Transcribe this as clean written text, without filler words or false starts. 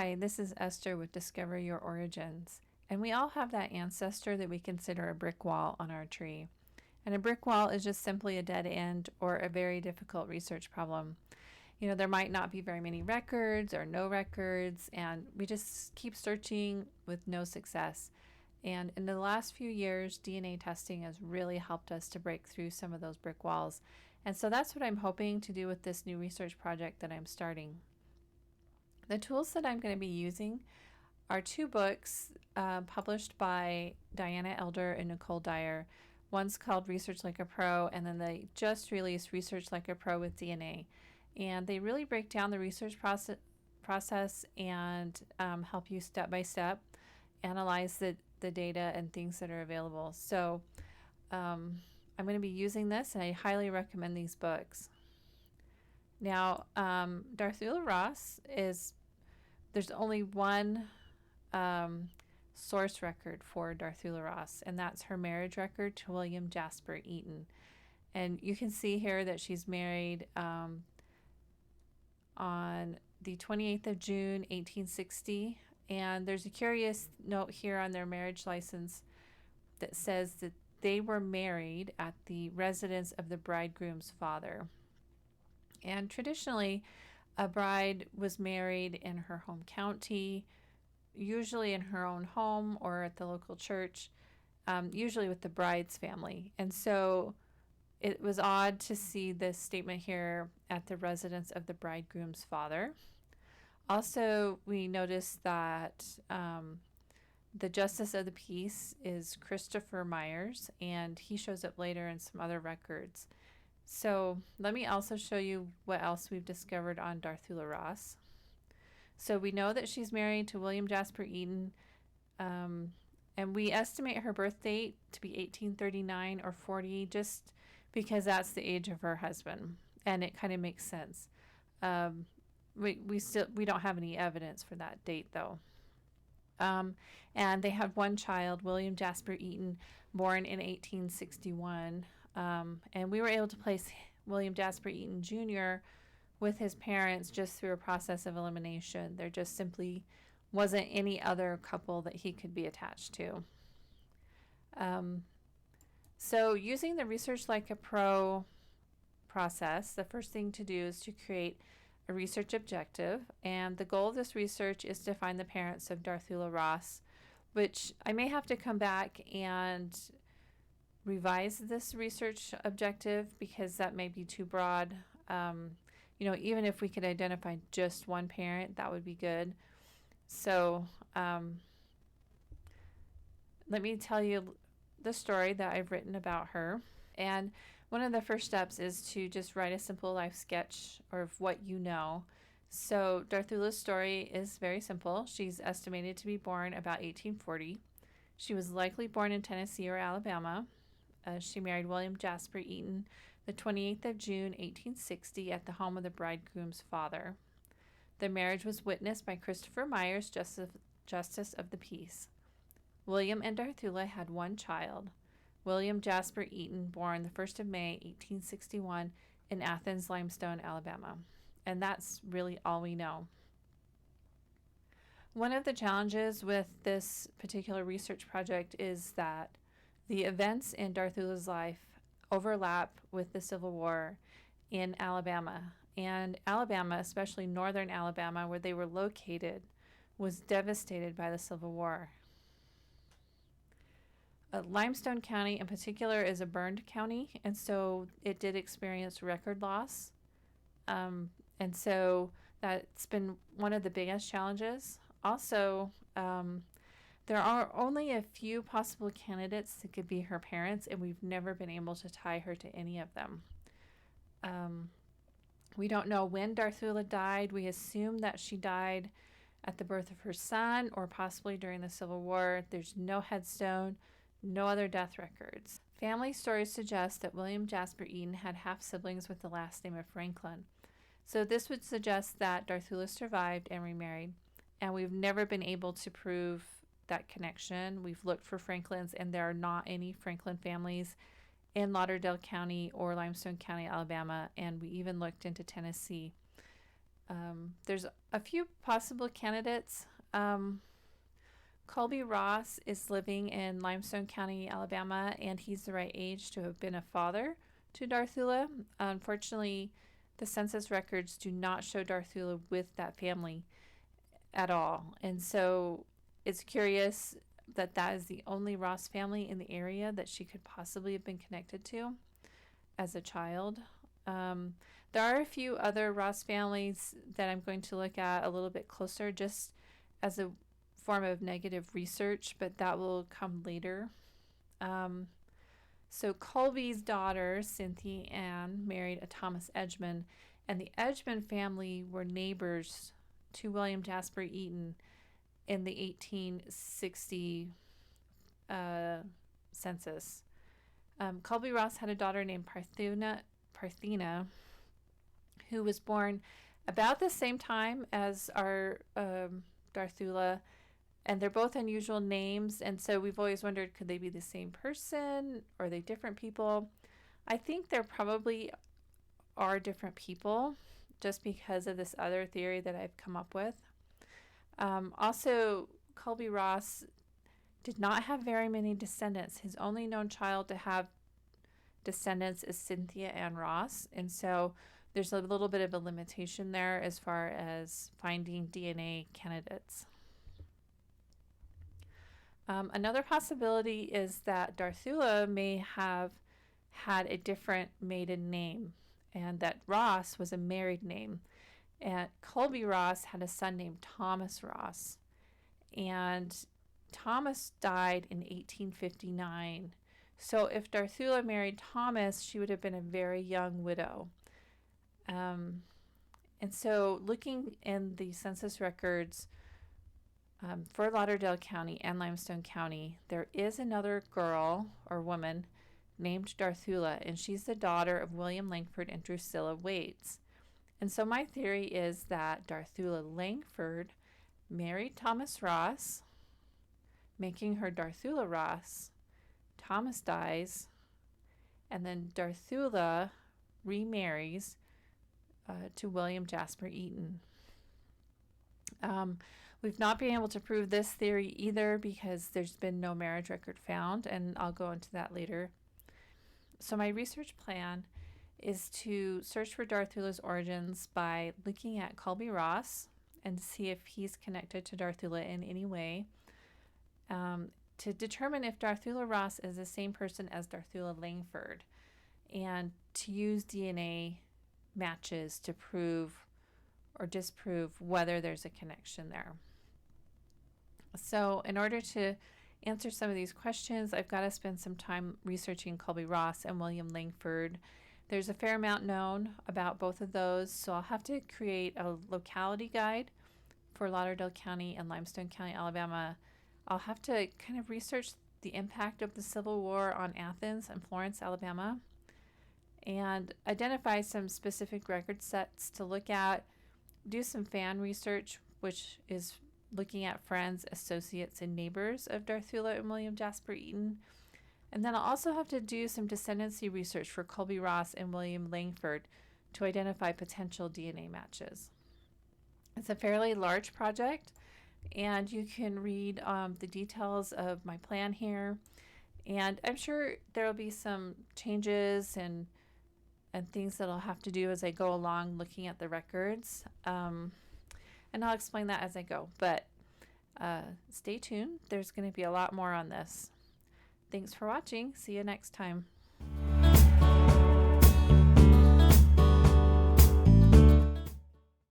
Hi, this is Esther with Discover Your Origins. And we all have that ancestor that we consider a brick wall on our tree. And a brick wall is just simply a dead end or a very difficult research problem. There might not be very many records or no records, and we just keep searching with no success. And in the last few years, DNA testing has really helped us to break through some of those brick walls. And so that's what I'm hoping to do with this new research project that I'm starting. The tools that I'm going to be using are two books published by Diana Elder and Nicole Dyer. One's called Research Like a Pro, and then they just released Research Like a Pro with DNA. And they really break down the research process and help you step by step analyze the data and things that are available. So I'm going to be using this, and I highly recommend these books. Now, Darthula Ross there's only one source record for Darthula Ross, and that's her marriage record to William Jasper Eaton. And you can see here that she's married on the 28th of June, 1860. And there's a curious note here on their marriage license that says that they were married at the residence of the bridegroom's father. And traditionally, a bride was married in her home county, usually in her own home or at the local church, usually with the bride's family. And so it was odd to see this statement here at the residence of the bridegroom's father. Also, we noticed that the Justice of the Peace is Christopher Myers, and he shows up later in some other records. So let me also show you what else we've discovered on Darthula Ross. So we know that she's married to William Jasper Eaton, and we estimate her birth date to be 1839 or 40, just because that's the age of her husband, and it kind of makes sense. We don't have any evidence for that date though. And they had one child, William Jasper Eaton, born in 1861. And we were able to place William Jasper Eaton Jr. with his parents just through a process of elimination. There just simply wasn't any other couple that he could be attached to. So using the Research Like a Pro process, the first thing to do is to create a research objective, and the goal of this research is to find the parents of Darthula Ross, which I may have to come back and revise this research objective because that may be too broad. Even if we could identify just one parent, that would be good. So let me tell you the story that I've written about her. And one of the first steps is to just write a simple life sketch of what you know. So Darthula's story is very simple. She's estimated to be born about 1840. She was likely born in Tennessee or Alabama. She married William Jasper Eaton the 28th of June, 1860 at the home of the bridegroom's father. The marriage was witnessed by Christopher Myers, Justice of the Peace. William and Darthula had one child, William Jasper Eaton, born the 1st of May, 1861 in Athens, Limestone, Alabama. And that's really all we know. One of the challenges with this particular research project is that the events in Darthula's life overlap with the Civil War in Alabama. And Alabama, especially northern Alabama, where they were located, was devastated by the Civil War. Limestone County in particular is a burned county, and so it did experience record loss. And so that's been one of the biggest challenges. Also, there are only a few possible candidates that could be her parents, and we've never been able to tie her to any of them. We don't know when Darthula died. We assume that she died at the birth of her son or possibly during the Civil War. There's no headstone, no other death records. Family stories suggest that William Jasper Eaton had half-siblings with the last name of Franklin. So this would suggest that Darthula survived and remarried, and we've never been able to prove that connection. We've looked for Franklins, and there are not any Franklin families in Lauderdale County or Limestone County, Alabama, and we even looked into Tennessee. There's a few possible candidates. Colby Ross is living in Limestone County, Alabama, and he's the right age to have been a father to Darthula. Unfortunately, the census records do not show Darthula with that family at all. And so it's curious that that is the only Ross family in the area that she could possibly have been connected to as a child. There are a few other Ross families that I'm going to look at a little bit closer just as a form of negative research, but that will come later. So Colby's daughter, Cynthia Ann, married a Thomas Edgman, and the Edgman family were neighbors to William Jasper Eaton in the 1860 census. Colby Ross had a daughter named Parthena, who was born about the same time as our Darthula, and they're both unusual names, and so we've always wondered, could they be the same person, or are they different people? I think there probably are different people, just because of this other theory that I've come up with. Also, Colby Ross did not have very many descendants. His only known child to have descendants is Cynthia Ann Ross, and so there's a little bit of a limitation there as far as finding DNA candidates. Another possibility is that Darthula may have had a different maiden name, and that Ross was a married name. And Colby Ross had a son named Thomas Ross, and Thomas died in 1859. So if Darthula married Thomas, she would have been a very young widow. And so looking in the census records for Lauderdale County and Limestone County, there is another girl or woman named Darthula, and she's the daughter of William Langford and Drusilla Waits. And so my theory is that Darthula Langford married Thomas Ross, making her Darthula Ross. Thomas dies, and then Darthula remarries to William Jasper Eaton. We've not been able to prove this theory either because there's been no marriage record found, and I'll go into that later. So my research plan is to search for Darthula's origins by looking at Colby Ross and see if he's connected to Darthula in any way, to determine if Darthula Ross is the same person as Darthula Langford, and to use DNA matches to prove or disprove whether there's a connection there. So in order to answer some of these questions, I've got to spend some time researching Colby Ross and William Langford. There's a fair amount known about both of those, so I'll have to create a locality guide for Lauderdale County and Limestone County, Alabama. I'll have to kind of research the impact of the Civil War on Athens and Florence, Alabama, and identify some specific record sets to look at, do some fan research, which is looking at friends, associates, and neighbors of Darthula and William Jasper Eaton. And then I'll also have to do some descendancy research for Colby Ross and William Langford to identify potential DNA matches. It's a fairly large project, and you can read the details of my plan here. And I'm sure there will be some changes and things that I'll have to do as I go along looking at the records. And I'll explain that as I go. But stay tuned. There's going to be a lot more on this. Thanks for watching. See you next time.